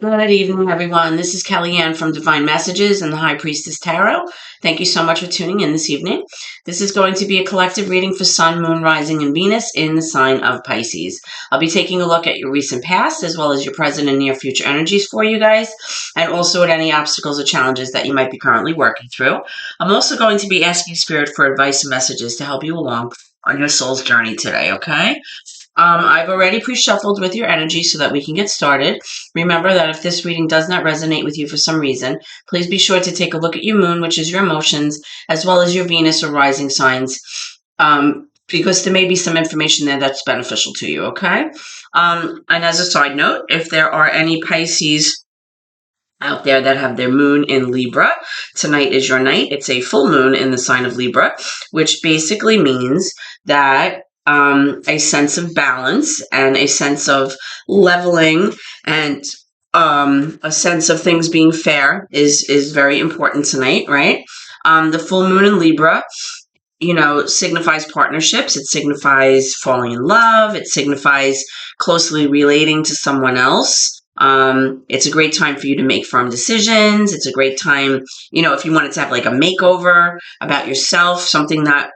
Good evening, everyone. This is Kellyanne from Divine Messages and the High Priestess Tarot. Thank you so much for tuning in this evening. This is going to be a collective reading for Sun, Moon, Rising, and Venus in the sign of Pisces. I'll be taking a look at your recent past as well as your present and near future energies for you guys, and also at any obstacles or challenges that you might be currently working through. I'm also going to be asking Spirit for advice and messages to help you along on your soul's journey today, okay? I've already pre-shuffled with your energy so that we can get started. Remember that if this reading does not resonate with you for some reason, please be sure to take a look at your moon, which is your emotions, as well as your Venus or rising signs, because there may be some information there that's beneficial to you, okay? And as a side note, if there are any Pisces out there that have their moon in Libra, tonight is your night. It's a full moon in the sign of Libra, which basically means that a sense of balance and a sense of leveling and a sense of things being fair is very important tonight, right? The full moon in Libra, signifies partnerships. It signifies falling in love. It signifies closely relating to someone else. It's a great time for you to make firm decisions. It's a great time, if you wanted to have like a makeover about yourself, something that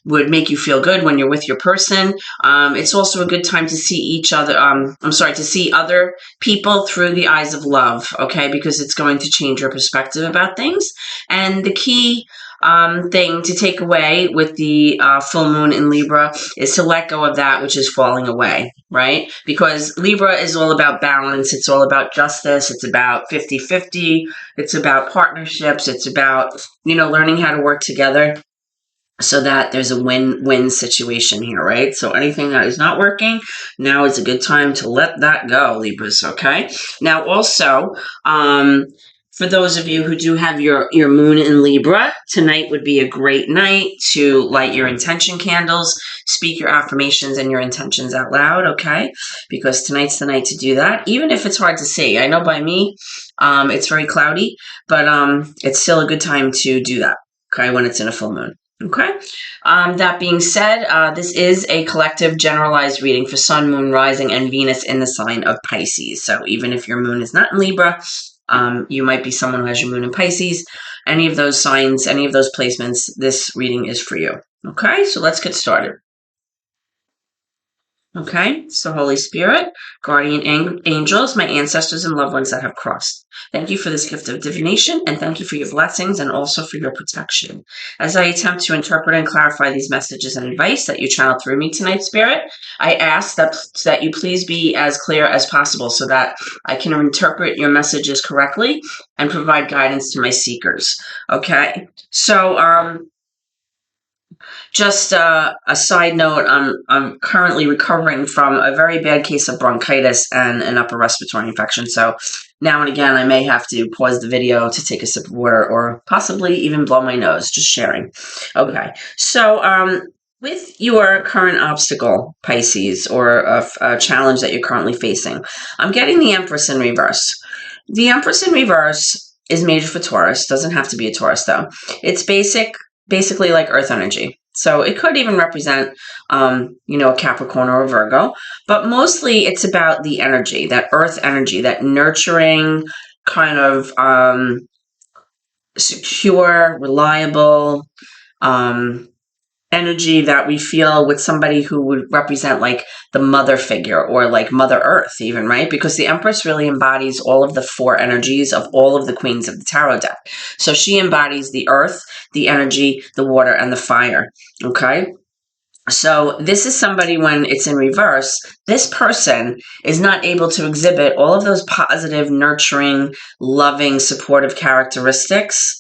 would make you feel good when you're with your person. It's also a good time to see each other. To see other people through the eyes of love, okay? Because it's going to change your perspective about things. And the key thing to take away with the full moon in Libra is to let go of that which is falling away, right? Because Libra is all about balance. It's all about justice. It's about 50-50. It's about partnerships. It's about, learning how to work together so that there's a win-win situation here, right? So anything that is not working, now is a good time to let that go, Libras, okay? Now also, for those of you who do have your moon in Libra, tonight would be a great night to light your intention candles, speak your affirmations and your intentions out loud, okay? Because tonight's the night to do that, even if it's hard to see. I know by me, it's very cloudy, but it's still a good time to do that, okay, when it's in a full moon. Okay. That being said, this is a collective generalized reading for Sun, Moon, Rising, and Venus in the sign of Pisces. So even if your moon is not in Libra, you might be someone who has your moon in Pisces. Any of those signs, any of those placements, this reading is for you. Okay, so let's get started. Okay, so Holy Spirit, guardian angels, my ancestors and loved ones that have crossed. Thank you for this gift of divination, and thank you for your blessings and also for your protection. As I attempt to interpret and clarify these messages and advice that you channel through me tonight, Spirit, I ask that you please be as clear as possible so that I can interpret your messages correctly and provide guidance to my seekers. Okay, so just a side note, I'm currently recovering from a very bad case of bronchitis and an upper respiratory infection. So now and again, I may have to pause the video to take a sip of water or possibly even blow my nose, just sharing. Okay, so with your current obstacle, Pisces, or a challenge that you're currently facing, I'm getting the Empress in reverse. The Empress in reverse is major for Taurus. Doesn't have to be a Taurus, though. It's basically like Earth energy. So it could even represent, a Capricorn or a Virgo, but mostly it's about the energy, that Earth energy, that nurturing kind of secure, reliable energy that we feel with somebody who would represent like the mother figure or like Mother Earth even, right? Because the Empress really embodies all of the four energies of all of the queens of the tarot deck. So she embodies the earth, the energy, the water, and the fire, okay? So this is somebody, when it's in reverse, this person is not able to exhibit all of those positive, nurturing, loving, supportive characteristics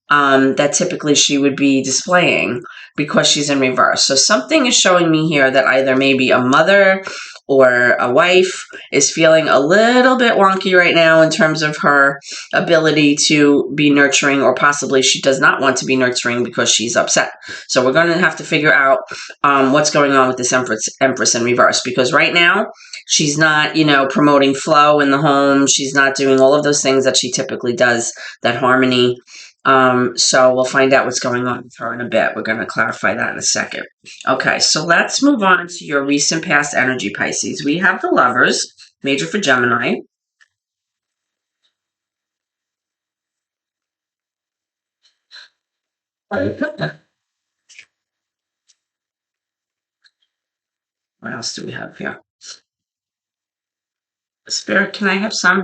that typically she would be displaying because she's in reverse. So something is showing me here that either maybe a mother or a wife is feeling a little bit wonky right now in terms of her ability to be nurturing, or possibly she does not want to be nurturing because she's upset. So we're going to have to figure out what's going on with this Empress in reverse, because right now she's not, promoting flow in the home. She's not doing all of those things that she typically does, that harmony. So we'll find out what's going on with her in a bit. We're going to clarify that in a second. Okay, so let's move on to your recent past energy, Pisces. We have the Lovers, major for Gemini. What else do we have here? Spirit, can I have some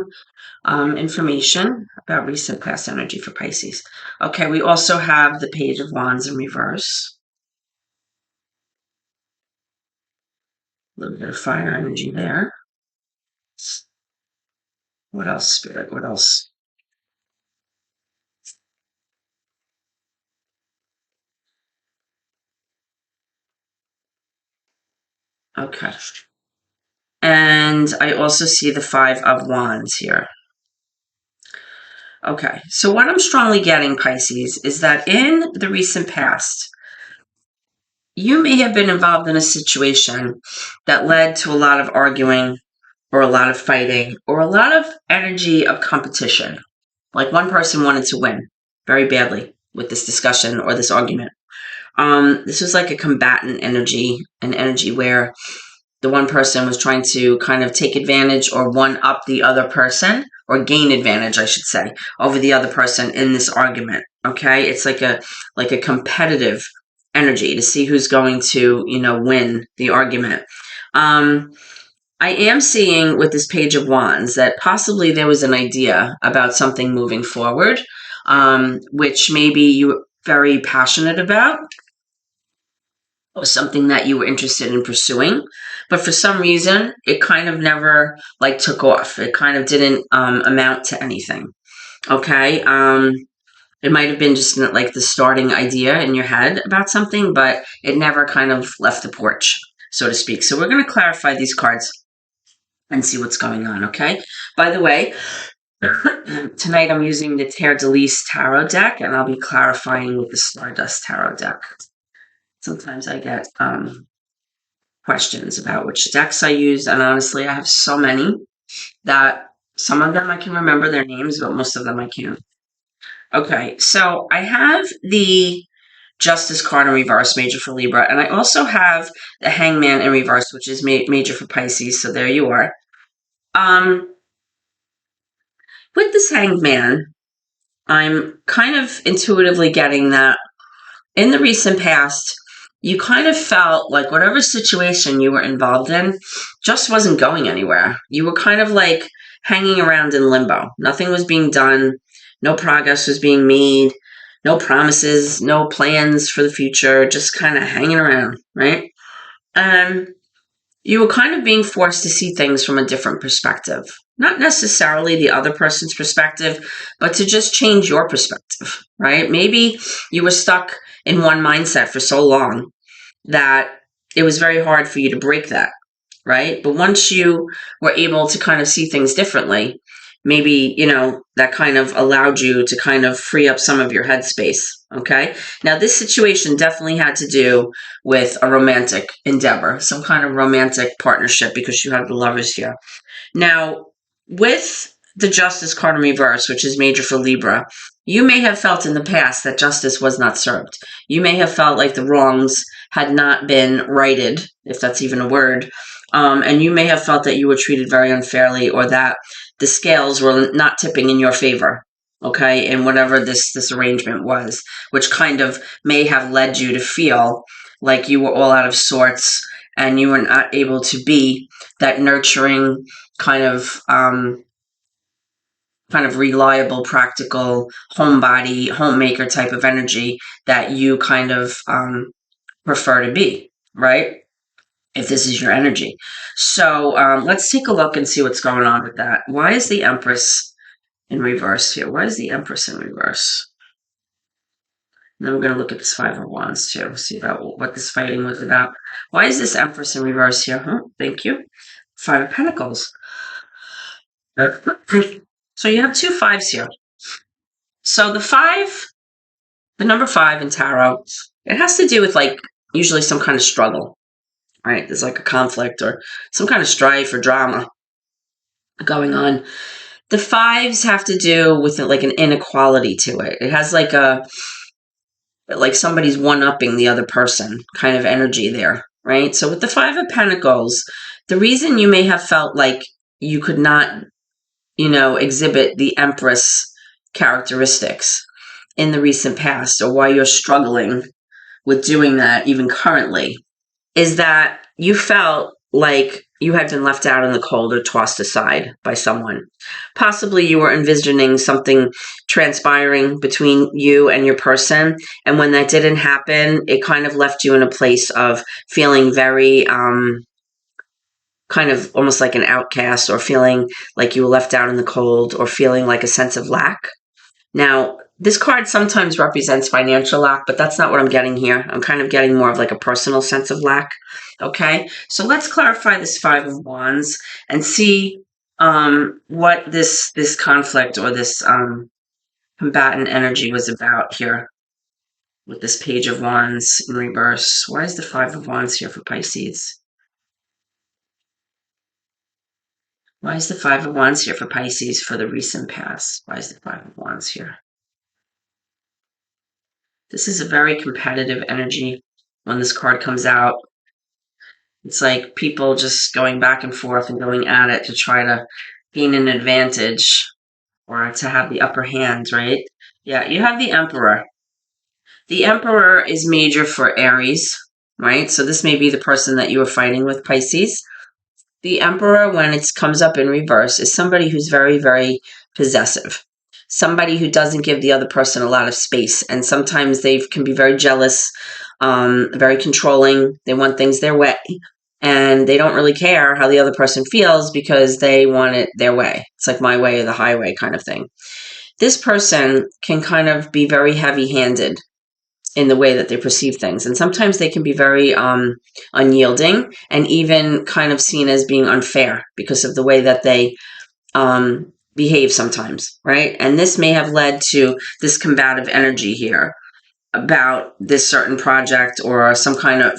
information about recent past energy for Pisces? Okay, we also have the Page of Wands in reverse. A little bit of fire energy there. What else, Spirit? What else? Okay. And I also see the Five of Wands here. Okay, so what I'm strongly getting, Pisces, is that in the recent past, you may have been involved in a situation that led to a lot of arguing or a lot of fighting or a lot of energy of competition. Like one person wanted to win very badly with this discussion or this argument. This was like a combatant energy, an energy where the one person was trying to kind of take advantage or one up the other person, or gain advantage, I should say, over the other person in this argument. Okay, it's like a competitive energy to see who's going to win the argument. I am seeing with this Page of Wands that possibly there was an idea about something moving forward, which maybe you were very passionate about, or something that you were interested in pursuing, but for some reason it kind of never like took off. It kind of didn't amount to anything. Okay, it might have been just like the starting idea in your head about something, but it never kind of left the porch, so to speak. So we're going to clarify these cards and see what's going on. Okay, by the way, tonight I'm using the Terre de Lys tarot deck, and I'll be clarifying with the Stardust tarot deck. Sometimes I get questions about which decks I use, and honestly, I have so many that some of them I can remember their names, but most of them I can't. Okay, so I have the Justice card in reverse, major for Libra, and I also have the Hangman in reverse, which is major for Pisces, so there you are. With this Hanged Man, I'm kind of intuitively getting that in the recent past, you kind of felt like whatever situation you were involved in just wasn't going anywhere. You were kind of like hanging around in limbo. Nothing was being done. No progress was being made. No promises, no plans for the future, just kind of hanging around, right? You were kind of being forced to see things from a different perspective. Not necessarily the other person's perspective, but to just change your perspective, right? Maybe you were stuck in one mindset for so long that it was very hard for you to break that, right? But once you were able to kind of see things differently, maybe, that kind of allowed you to kind of free up some of your headspace, okay? Now, this situation definitely had to do with a romantic endeavor, some kind of romantic partnership, because you have the Lovers here. Now, with the Justice card in reverse, which is major for Libra, you may have felt in the past that justice was not served. You may have felt like the wrongs had not been righted, if that's even a word, and you may have felt that you were treated very unfairly, or that the scales were not tipping in your favor, okay, in whatever this arrangement was, which kind of may have led you to feel like you were all out of sorts and you were not able to be that nurturing kind of reliable, practical, homemaker type of energy that you kind of prefer to be, right? If this is your energy. So let's take a look and see what's going on with that. Why is the Empress in reverse here? Why is the Empress in reverse? And then we're going to look at this Five of Wands too, see about what this fighting was about. Why is this Empress in reverse here? Thank you. Five of Pentacles. So you have two fives here. So the number five in tarot, it has to do with like usually some kind of struggle, right? There's like a conflict or some kind of strife or drama going on. The fives have to do with like an inequality to it. It has like somebody's one-upping the other person kind of energy there, right? So with the Five of Pentacles, the reason you may have felt like you could not, exhibit the Empress characteristics in the recent past, or why you're struggling with doing that even currently, is that you felt like you had been left out in the cold or tossed aside by someone. Possibly you were envisioning something transpiring between you and your person. And when that didn't happen, it kind of left you in a place of feeling very, kind of almost like an outcast, or feeling like you were left out in the cold, or feeling like a sense of lack. Now, this card sometimes represents financial lack, but that's not what I'm getting here. I'm kind of getting more of like a personal sense of lack. Okay, so let's clarify this Five of Wands and see what this conflict, or this combatant energy was about here with this Page of Wands in reverse. Why is the Five of Wands here for Pisces? Why is the Five of Wands here for Pisces for the recent past? Why is the Five of Wands here? This is a very competitive energy when this card comes out. It's like people just going back and forth and going at it to try to gain an advantage, or to have the upper hand, right? Yeah, you have the Emperor. The Emperor is major for Aries, right? So this may be the person that you are fighting with, Pisces. The Emperor, when it comes up in reverse, is somebody who's very, very possessive. Somebody who doesn't give the other person a lot of space. And sometimes they can be very jealous, very controlling. They want things their way. And they don't really care how the other person feels, because they want it their way. It's like my way or the highway kind of thing. This person can kind of be very heavy-handed in the way that they perceive things. And sometimes they can be very unyielding, and even kind of seen as being unfair because of the way that they behave sometimes, right? And this may have led to this combative energy here about this certain project, or some kind of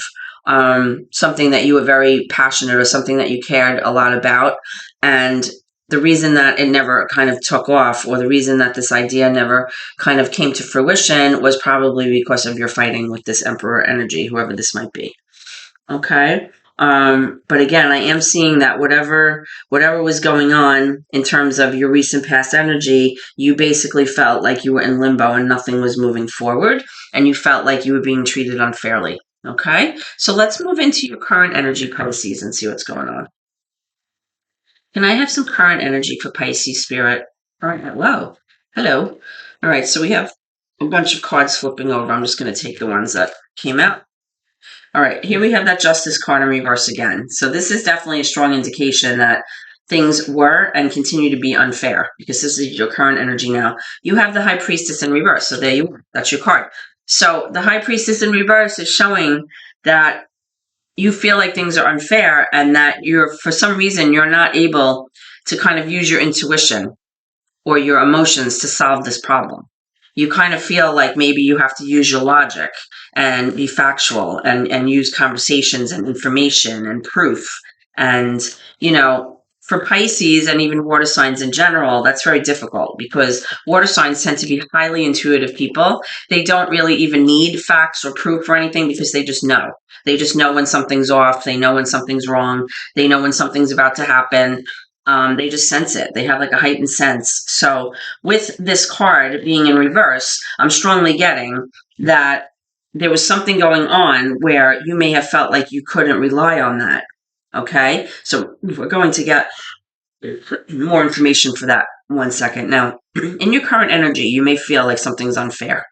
something that you were very passionate, or something that you cared a lot about. And the reason that it never kind of took off, or the reason that this idea never kind of came to fruition, was probably because of your fighting with this Emperor energy, whoever this might be. Okay. But again, I am seeing that whatever was going on in terms of your recent past energy, you basically felt like you were in limbo and nothing was moving forward, and you felt like you were being treated unfairly. Okay. So let's move into your current energy, Pisces, and see what's going on. Can I have some current energy for Pisces spirit? All right. Hello. Hello. All right. So we have a bunch of cards flipping over. I'm just going to take the ones that came out. All right. Here we have that Justice card in reverse again. So this is definitely a strong indication that things were and continue to be unfair, because this is your current energy now. You have the High Priestess in reverse. So there you are. That's your card. So the High Priestess in reverse is showing that you feel like things are unfair, and that for some reason, you're not able to kind of use your intuition or your emotions to solve this problem. You kind of feel like maybe you have to use your logic and be factual, and use conversations and information and proof. And, for Pisces and even water signs in general, that's very difficult, because water signs tend to be highly intuitive people. They don't really even need facts or proof or anything, because they just know. They just know when something's off. They know when something's wrong. They know when something's about to happen. They just sense it. They have like a heightened sense. So with this card being in reverse, I'm strongly getting that there was something going on where you may have felt like you couldn't rely on that. Okay? So we're going to get more information for that in 1 second. Now, in your current energy, you may feel like something's unfair.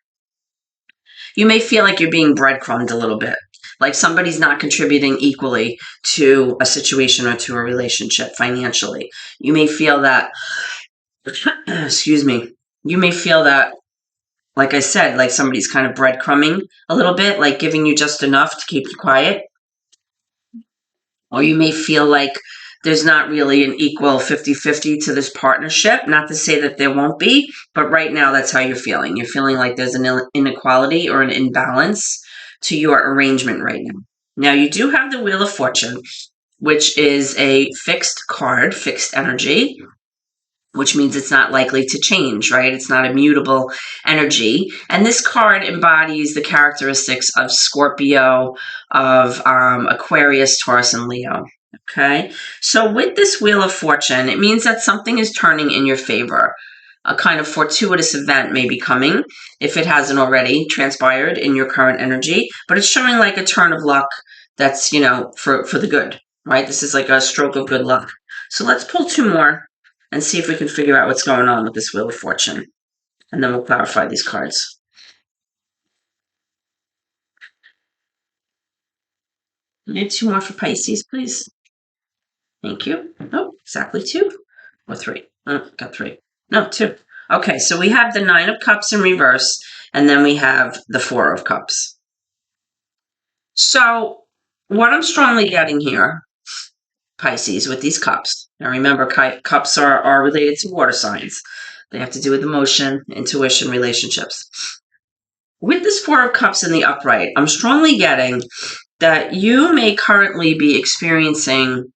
You may feel like you're being breadcrumbed a little bit, like somebody's not contributing equally to a situation or to a relationship financially. You may feel that, excuse me, you may feel that, like I said, like somebody's kind of breadcrumbing a little bit, like giving you just enough to keep you quiet. Or you may feel like there's not really an equal 50-50 to this partnership. Not to say that there won't be, but right now that's how you're feeling. You're feeling like there's an inequality or an imbalance to your arrangement right now. Now, you do have the Wheel of Fortune, which is a fixed card, fixed energy, which means it's not likely to change, right? It's not a mutable energy. And this card embodies the characteristics of Scorpio, of Aquarius, Taurus, and Leo. Okay? So with this Wheel of Fortune, it means that something is turning in your favor. a kind of fortuitous event may be coming if it hasn't already transpired in your current energy, but it's showing like a turn of luck that's, for the good, right? This is like a stroke of good luck. So let's pull two more and see if we can figure out what's going on with this Wheel of Fortune. And then we'll clarify these cards. Need two more for Pisces, please. Thank you. Oh, exactly two or three. Oh, got three. No, two. Okay, so we have the Nine of Cups in reverse, and then we have the Four of Cups. So what I'm strongly getting here, Pisces, with these cups, now remember, cups are related to water signs. They have to do with emotion, intuition, relationships. With this Four of Cups in the upright, I'm strongly getting that you may currently be experiencing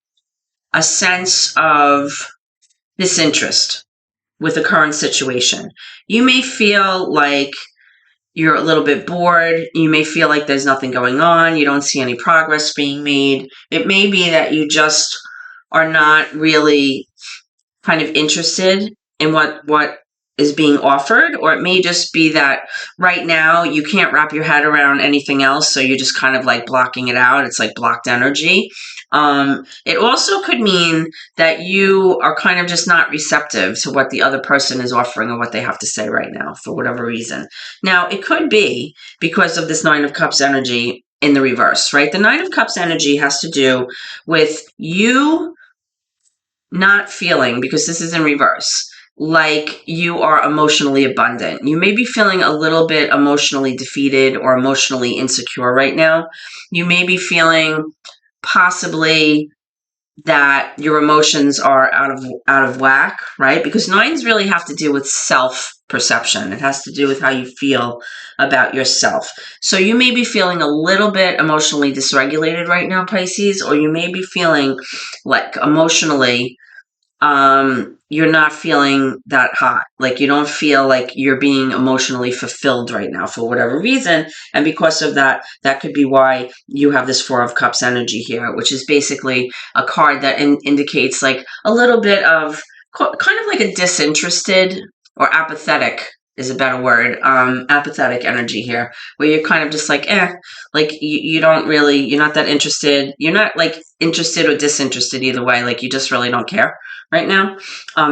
a sense of disinterest with the current situation. You may feel like you're a little bit bored. You may feel like there's nothing going on. You don't see any progress being made. It may be that you just are not really kind of interested in what is being offered, or it may just be that right now you can't wrap your head around anything else, so you're just kind of like blocking it out. It's like blocked energy. It also could mean that you are kind of just not receptive to what the other person is offering or what they have to say right now for whatever reason. Now, it could be because of this Nine of Cups energy in the reverse, right? The Nine of Cups energy has to do with you not feeling, because this is in reverse, like you are emotionally abundant. You may be feeling a little bit emotionally defeated or emotionally insecure right now. You may be feeling possibly that your emotions are out of whack, right? Because nines really have to do with self-perception. It has to do with how you feel about yourself. So you may be feeling a little bit emotionally dysregulated right now, Pisces, or you may be feeling like emotionally you're not feeling that hot. Like you don't feel like you're being emotionally fulfilled right now for whatever reason. And because of that, that could be why you have this Four of Cups energy here, which is basically a card that indicates like a little bit of kind of like a disinterested or apathetic is a better word, apathetic energy here, where you're kind of just like, like you don't really, you're not that interested. You're not like interested or disinterested either way. Like you just really don't care right now.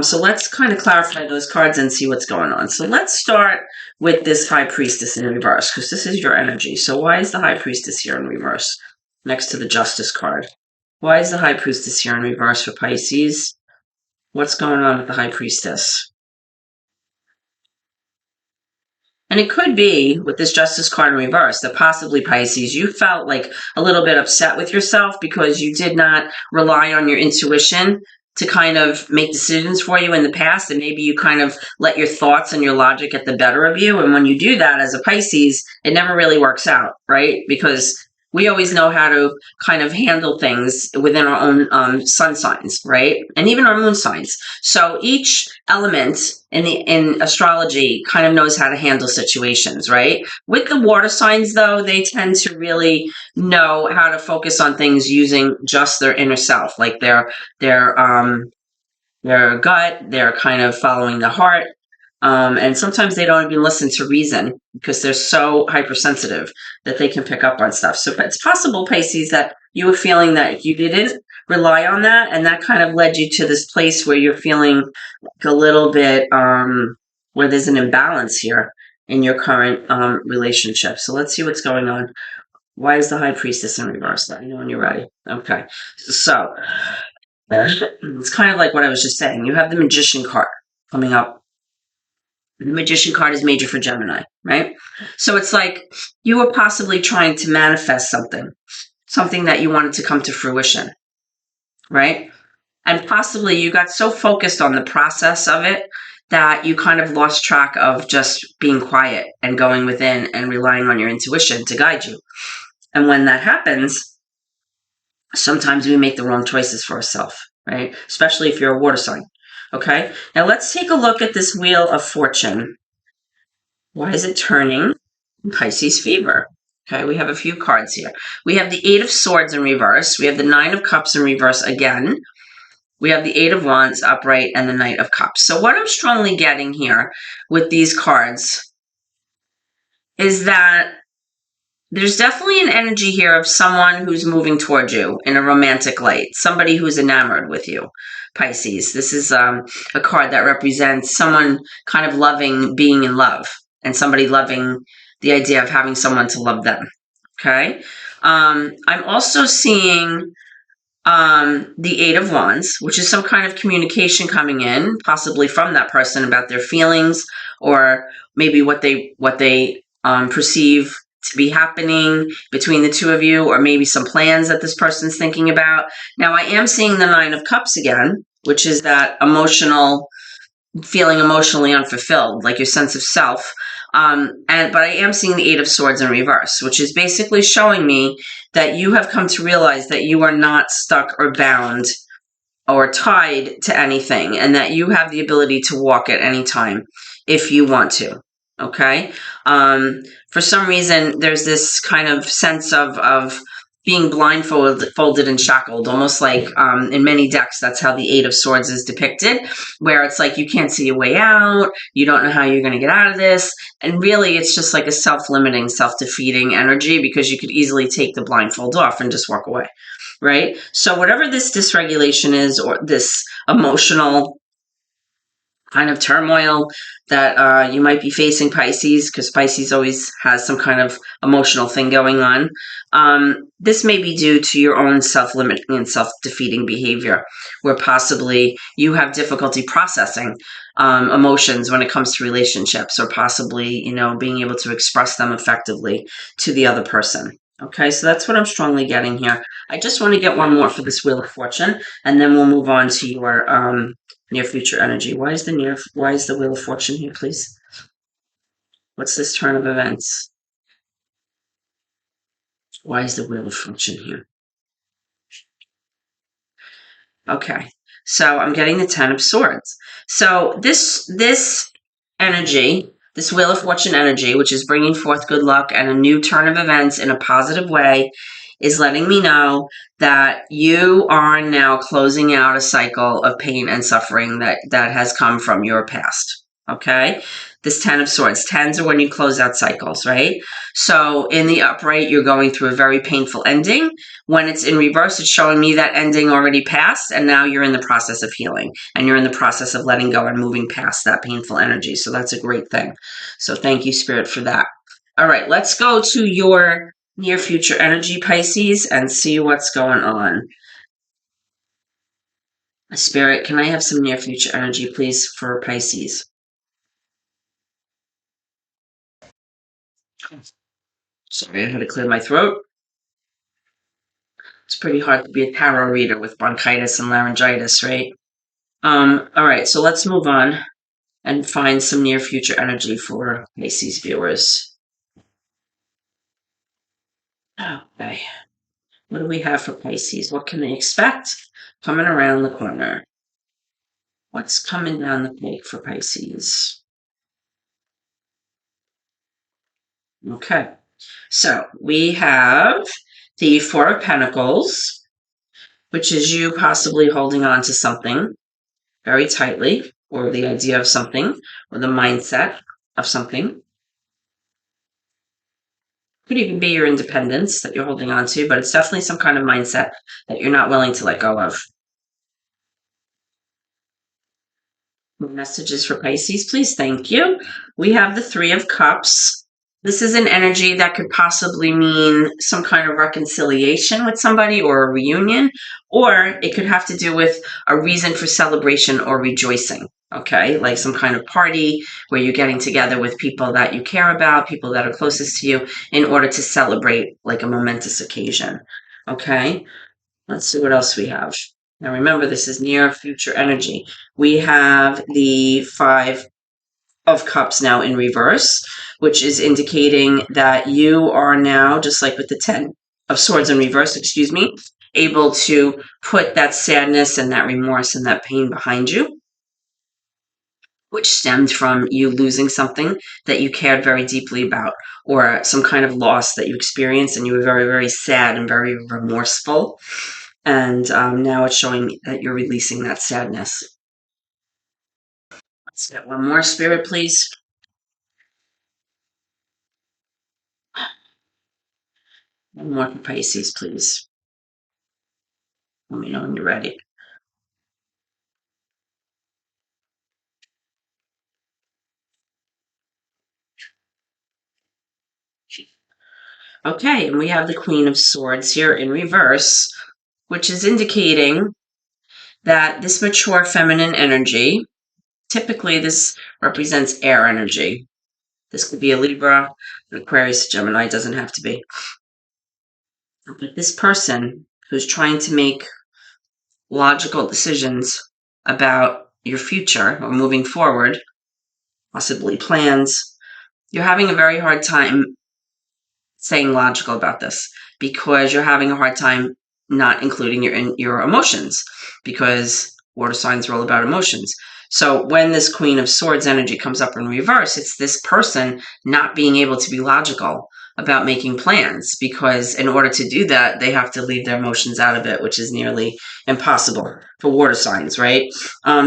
So let's kind of clarify those cards and see what's going on. So let's start with this High Priestess in reverse, because this is your energy. So why is the High Priestess here in reverse next to the Justice card? Why is the High Priestess here in reverse for Pisces? What's going on with the High Priestess? And it could be, with this Justice card in reverse, that possibly, Pisces, you felt like a little bit upset with yourself because you did not rely on your intuition to kind of make decisions for you in the past, and maybe you kind of let your thoughts and your logic get the better of you. And when you do that as a Pisces, it never really works out, right? Because we always know how to kind of handle things within our own sun signs, right? And even our moon signs. So each element in astrology kind of knows how to handle situations, right? With the water signs, though, they tend to really know how to focus on things using just their inner self, like their gut. They're kind of following the heart. And sometimes they don't even listen to reason because they're so hypersensitive that they can pick up on stuff. So it's possible, Pisces, that you were feeling that you didn't rely on that, and that kind of led you to this place where you're feeling like a little bit where there's an imbalance here in your current relationship. So let's see what's going on. Why is the High Priestess in reverse? Let me know when you're ready. Okay. So it's kind of like what I was just saying. You have the Magician card coming up. The Magician card is major for Gemini, right? So it's like you were possibly trying to manifest something that you wanted to come to fruition, right? And possibly you got so focused on the process of it that you kind of lost track of just being quiet and going within and relying on your intuition to guide you. And when that happens, sometimes we make the wrong choices for ourselves, right? Especially if you're a water sign. Okay, now let's take a look at this Wheel of Fortune. Why is it turning Pisces fever? Okay, we have a few cards here. We have the Eight of Swords in reverse. We have the Nine of Cups in reverse again. we have the Eight of Wands upright and the Knight of Cups. So what I'm strongly getting here with these cards is that there's definitely an energy here of someone who's moving toward you in a romantic light, somebody who's enamored with you, Pisces. This is a card that represents someone kind of loving being in love and somebody loving the idea of having someone to love them, okay? I'm also seeing the Eight of Wands, which is some kind of communication coming in, possibly from that person about their feelings or maybe what they perceive to be happening between the two of you, or maybe some plans that this person's thinking about. Now, I am seeing the Nine of Cups again, which is that feeling emotionally unfulfilled, like your sense of self. But I am seeing the Eight of Swords in reverse, which is basically showing me that you have come to realize that you are not stuck or bound or tied to anything, and that you have the ability to walk at any time if you want to. Okay? For some reason, there's this kind of sense of being blindfolded and shackled, almost like in many decks, that's how the Eight of Swords is depicted, where it's like you can't see a way out, you don't know how you're going to get out of this, and really it's just like a self-limiting, self-defeating energy, because you could easily take the blindfold off and just walk away, right? So whatever this dysregulation is, or this emotional kind of turmoil that you might be facing, Pisces, because Pisces always has some kind of emotional thing going on. This may be due to your own self-limiting and self-defeating behavior, where possibly you have difficulty processing emotions when it comes to relationships, or possibly, being able to express them effectively to the other person. Okay, so that's what I'm strongly getting here. I just want to get one more for this Wheel of Fortune, and then we'll move on to your near future energy. Why is the Wheel of Fortune here, please? What's this turn of events? Why is the Wheel of Fortune here? Okay, so I'm getting the Ten of Swords. So this energy, this Wheel of Fortune energy, which is bringing forth good luck and a new turn of events in a positive way, is letting me know that you are now closing out a cycle of pain and suffering that has come from your past. Okay? This Ten of Swords. Tens are when you close out cycles, right? So in the upright, you're going through a very painful ending. When it's in reverse, it's showing me that ending already passed, and now you're in the process of healing, and you're in the process of letting go and moving past that painful energy. So that's a great thing. So thank you, Spirit, for that. All right, let's go to your near future energy, Pisces, and see what's going on. Spirit, can I have some near future energy, please, for Pisces? Sorry, I had to clear my throat. It's pretty hard to be a tarot reader with bronchitis and laryngitis, right? All right, so let's move on and find some near future energy for Pisces viewers. Okay. What do we have for Pisces? What can they expect coming around the corner? What's coming down the pike for Pisces? Okay. So we have the Four of Pentacles, which is you possibly holding on to something very tightly, or the idea of something, or the mindset of something. Could even be your independence that you're holding on to, but it's definitely some kind of mindset that you're not willing to let go of. Messages for Pisces, please. Thank you. We have the Three of Cups. This is an energy that could possibly mean some kind of reconciliation with somebody, or a reunion, or it could have to do with a reason for celebration or rejoicing, okay? Like some kind of party where you're getting together with people that you care about, people that are closest to you, in order to celebrate like a momentous occasion, okay? Let's see what else we have. Now remember, this is near future energy. We have the Five of Cups now in reverse, which is indicating that you are now, just like with the Ten of Swords in reverse, able to put that sadness and that remorse and that pain behind you, which stemmed from you losing something that you cared very deeply about, or some kind of loss that you experienced and you were very, very sad and very remorseful. And now it's showing that you're releasing that sadness. Let's get one more, Spirit, please. One more for Pisces, please. Let me know when you're ready. Okay, and we have the Queen of Swords here in reverse, which is indicating that this mature feminine energy, typically this represents air energy. This could be a Libra, an Aquarius, Gemini, doesn't have to be. But this person who's trying to make logical decisions about your future or moving forward, possibly plans, you're having a very hard time saying logical about this because you're having a hard time not including your emotions, because water signs are all about emotions. So when this Queen of Swords energy comes up in reverse, it's this person not being able to be logical about making plans, because in order to do that, they have to leave their emotions out of it, which is nearly impossible for water signs, right?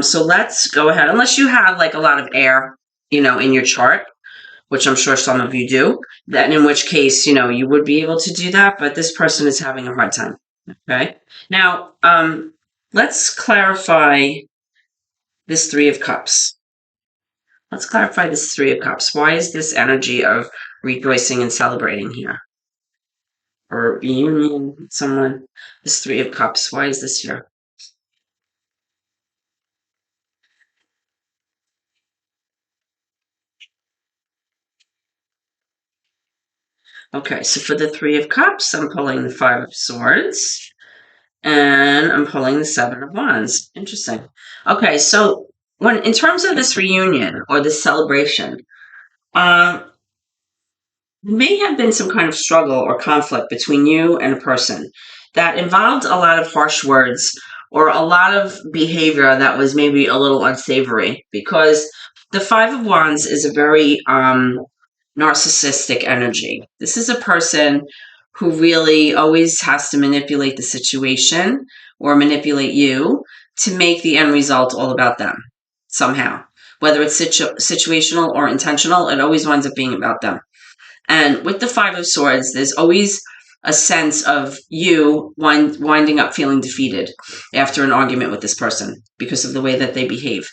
So let's go ahead, unless you have like a lot of air, in your chart, which I'm sure some of you do, then in which case, you would be able to do that, but this person is having a hard time. Okay. Now, let's clarify this Three of Cups. Let's clarify this Three of Cups. Why is this energy of rejoicing and celebrating here? Or reunion with someone? This Three of Cups. Why is this here? Okay, so for the Three of Cups, I'm pulling the Five of Swords. And I'm pulling the Seven of Wands. Interesting. Okay, so in terms of this reunion or this celebration, may have been some kind of struggle or conflict between you and a person that involved a lot of harsh words or a lot of behavior that was maybe a little unsavory, because the Five of Wands is a very narcissistic energy. This is a person who really always has to manipulate the situation or manipulate you to make the end result all about them somehow. Whether it's situational or intentional, it always winds up being about them. And with the Five of Swords, there's always a sense of you winding up feeling defeated after an argument with this person because of the way that they behave.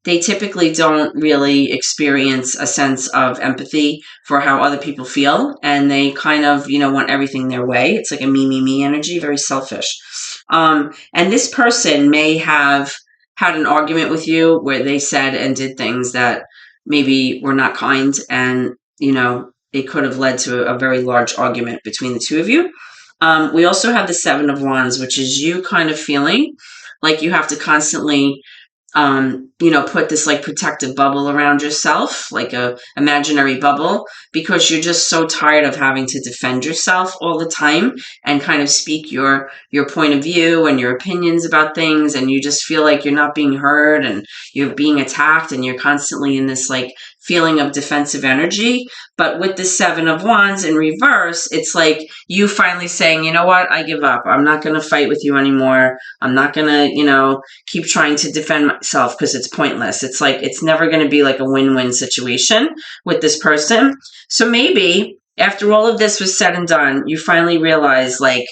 They typically don't really experience a sense of empathy for how other people feel, and they kind of, want everything their way. It's like a me energy, very selfish. And this person may have had an argument with you where they said and did things that maybe were not kind, and it could have led to a very large argument between the two of you. We also have the Seven of Wands, which is you kind of feeling like you have to constantly put this like protective bubble around yourself, like a imaginary bubble, because you're just so tired of having to defend yourself all the time and kind of speak your point of view and your opinions about things, and you just feel like you're not being heard and you're being attacked, and you're constantly in this like feeling of defensive energy. But with the Seven of Wands in reverse, it's like you finally saying, you know what, I give up. I'm not going to fight with you anymore. I'm not going to, keep trying to defend myself because it's pointless. It's like it's never going to be like a win-win situation with this person. So maybe after all of this was said and done, you finally realize like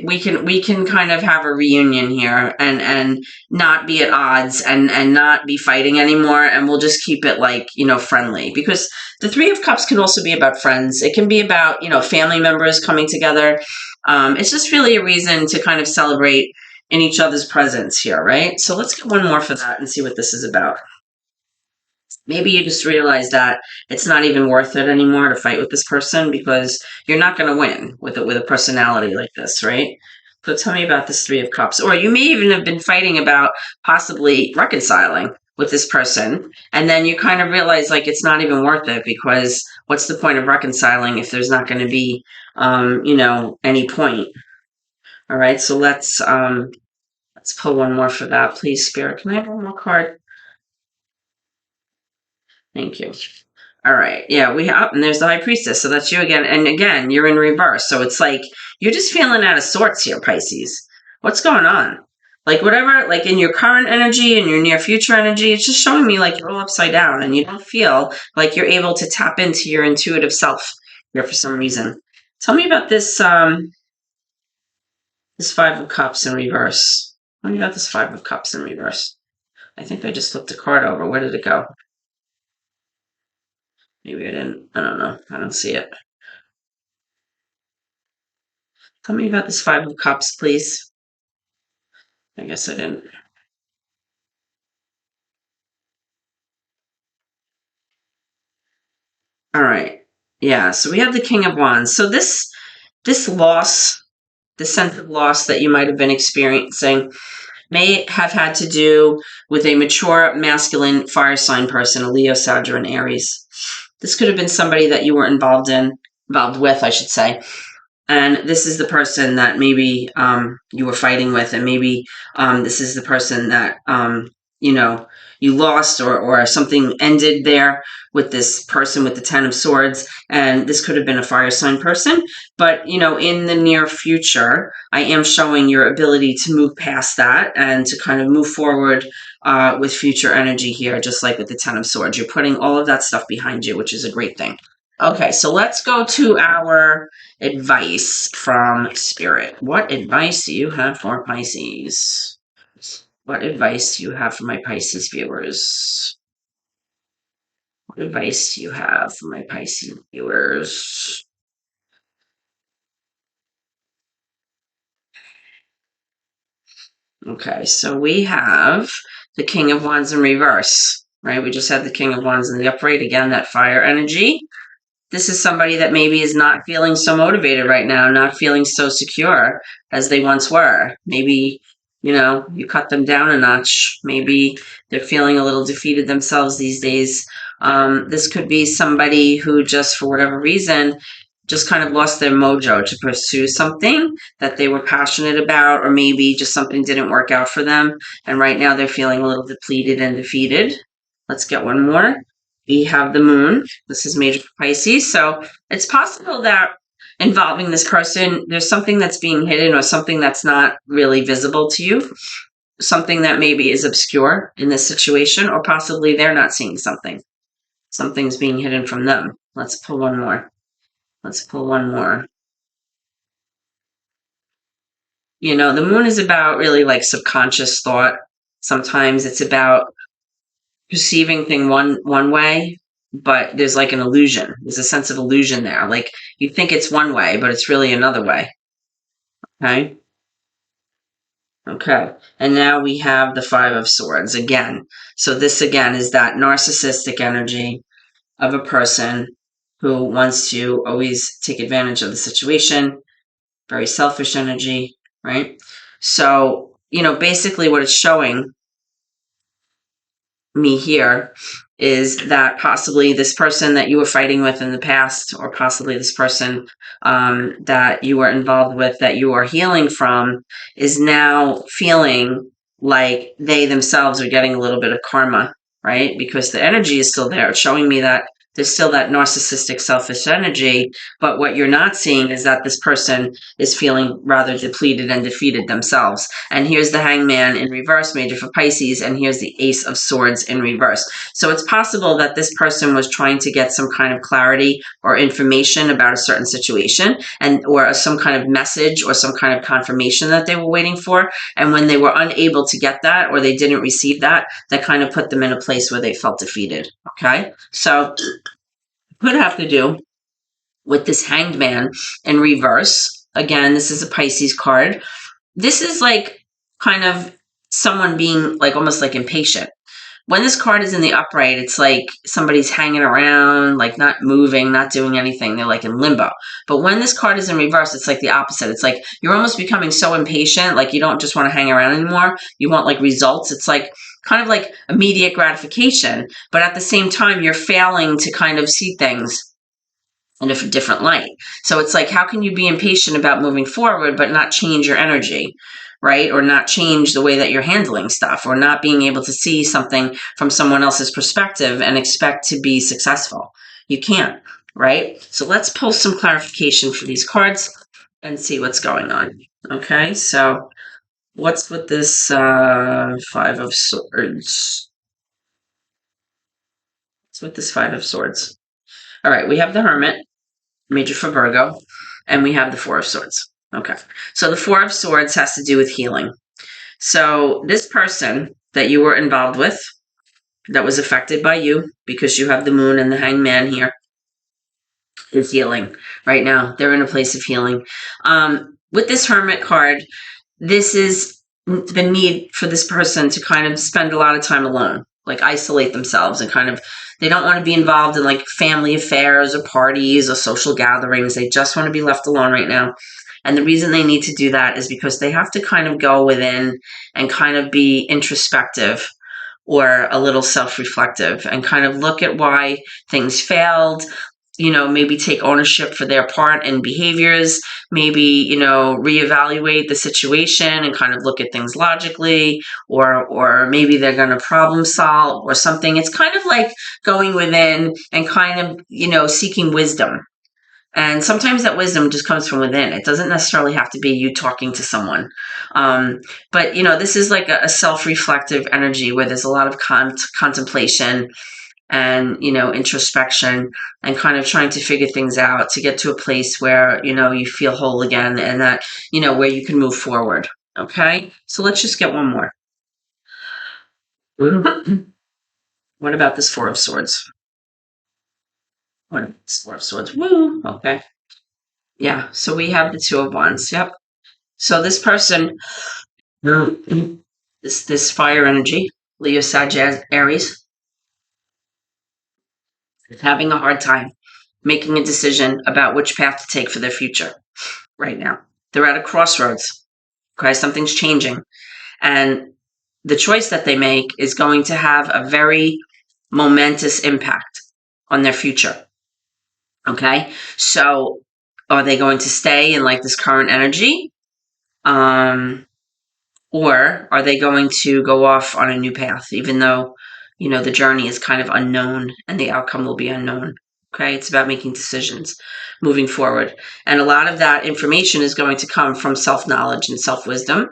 we can kind of have a reunion here and not be at odds and not be fighting anymore, and we'll just keep it like friendly, because the Three of Cups can also be about friends. It can be about family members coming together. It's just really a reason to kind of celebrate in each other's presence here, right? So let's get one more for that and see what this is about. Maybe you just realize that it's not even worth it anymore to fight with this person because you're not going to win with a personality like this, right? So tell me about this Three of Cups. Or you may even have been fighting about possibly reconciling with this person, and then you kind of realize like it's not even worth it, because what's the point of reconciling if there's not going to be, any point? All right, so let's pull one more for that, please, Spirit. Can I have one more card? Thank you. All right. Yeah, we have, and there's the High Priestess. So that's you again. And again, you're in reverse. So it's like you're just feeling out of sorts here, Pisces. What's going on? Like whatever, like in your current energy and your near future energy, it's just showing me like you're all upside down and you don't feel like you're able to tap into your intuitive self here for some reason. Tell me about this Five of Cups in reverse. Tell me about this Five of Cups in reverse. I think I just flipped the card over. Where did it go? Maybe I didn't. I don't know. I don't see it. Tell me about this Five of Cups, please. I guess I didn't. All right. Yeah, so we have the King of Wands. So this loss, the sense of loss that you might have been experiencing may have had to do with a mature masculine fire sign person, a Leo, Sag, and Aries. This could have been somebody that you were involved with, I should say. And this is the person that maybe you were fighting with, and maybe this is the person that you know you lost, or something ended there with this person with the Ten of Swords. And this could have been a fire sign person, but in the near future, I am showing your ability to move past that and to kind of move forward with future energy here, just like with the Ten of Swords. You're putting all of that stuff behind you, which is a great thing. Okay, so let's go to our advice from Spirit. What advice do you have for Pisces? What advice do you have for my Pisces viewers? What advice do you have for my Pisces viewers? Okay, so we have the King of Wands in reverse, right? We just had the King of Wands in the upright. Again, that fire energy. This is somebody that maybe is not feeling so motivated right now, not feeling so secure as they once were. Maybe, you cut them down a notch. Maybe they're feeling a little defeated themselves these days. This could be somebody who just, for whatever reason, just kind of lost their mojo to pursue something that they were passionate about, or maybe just something didn't work out for them. And right now they're feeling a little depleted and defeated. Let's get one more. We have the moon. This is major for Pisces. So it's possible that involving this person, there's something that's being hidden or something that's not really visible to you, something that maybe is obscure in this situation, or possibly they're not seeing something. Something's being hidden from them. Let's pull one more. Let's pull one more. The moon is about really like subconscious thought. Sometimes it's about perceiving thing one way, but there's like an illusion. There's a sense of illusion there. Like you think it's one way, but it's really another way. Okay. Okay. And now we have the Five of Swords again. So this again is that narcissistic energy of a person who wants to always take advantage of the situation, very selfish energy, right? So, basically what it's showing me here is that possibly this person that you were fighting with in the past, or possibly this person that you were involved with that you are healing from, is now feeling like they themselves are getting a little bit of karma, right? Because the energy is still there. It's showing me that there's still that narcissistic, selfish energy, but what you're not seeing is that this person is feeling rather depleted and defeated themselves. And here's the Hangman in reverse, major for Pisces, and here's the Ace of Swords in reverse. So it's possible that this person was trying to get some kind of clarity or information about a certain situation, or some kind of message or some kind of confirmation that they were waiting for. And when they were unable to get that, or they didn't receive that, that kind of put them in a place where they felt defeated. Okay, so could have to do with this Hanged Man in reverse. Again, this is a Pisces card. This is like kind of someone being like almost like impatient. When this card is in the upright, it's like somebody's hanging around, like not moving, not doing anything. They're like in limbo. But when this card is in reverse, it's like the opposite. It's like you're almost becoming so impatient, like you don't just want to hang around anymore. You want like results. It's like kind of like immediate gratification. But at the same time, you're failing to kind of see things in a different light. So it's like, how can you be impatient about moving forward, but not change your energy, right? Or not change the way that you're handling stuff, or not being able to see something from someone else's perspective and expect to be successful. You can't, right? So let's pull some clarification for these cards and see what's going on. Okay, so what's with this Five of Swords? What's with this Five of Swords? All right, we have the Hermit, major for Virgo, and we have the Four of Swords. Okay, so the Four of Swords has to do with healing. So this person that you were involved with, that was affected by you, because you have the Moon and the Hanged Man here, is healing right now. They're in a place of healing. With this Hermit card, this is the need for this person to kind of spend a lot of time alone, like isolate themselves, and kind of, they don't want to be involved in like family affairs or parties or social gatherings. They just want to be left alone right now. And the reason they need to do that is because they have to kind of go within and kind of be introspective or a little self-reflective and kind of look at why things failed, maybe take ownership for their part in behaviors, maybe, reevaluate the situation and kind of look at things logically, or maybe they're going to problem solve or something. It's kind of like going within and kind of, seeking wisdom. And sometimes that wisdom just comes from within. It doesn't necessarily have to be you talking to someone. But, this is like a self-reflective energy where there's a lot of contemplation and, introspection, and kind of trying to figure things out to get to a place where, you feel whole again, and that, where you can move forward. Okay? So let's just get one more. What about this Four of Swords? What about this Four of Swords? Woo! Okay. Yeah, so we have the Two of Wands. Yep. So this person, this fire energy, Leo, Sagittarius, Aries, is having a hard time making a decision about which path to take for their future right now. They're at a crossroads. Okay, something's changing. And the choice that they make is going to have a very momentous impact on their future. Okay, so are they going to stay in like this current energy? Or are they going to go off on a new path, even though, the journey is kind of unknown and the outcome will be unknown? Okay, it's about making decisions moving forward. And a lot of that information is going to come from self-knowledge and self-wisdom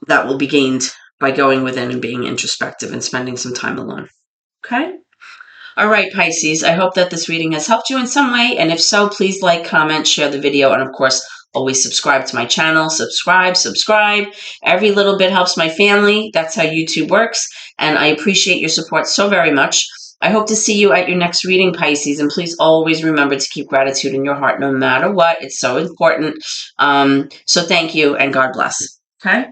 that will be gained by going within and being introspective and spending some time alone. Okay? All right, Pisces, I hope that this reading has helped you in some way. And if so, please like, comment, share the video, and of course, always subscribe to my channel. Subscribe. Every little bit helps my family. That's how YouTube works. And I appreciate your support so very much. I hope to see you at your next reading, Pisces. And please always remember to keep gratitude in your heart no matter what. It's so important. So thank you and God bless. Okay?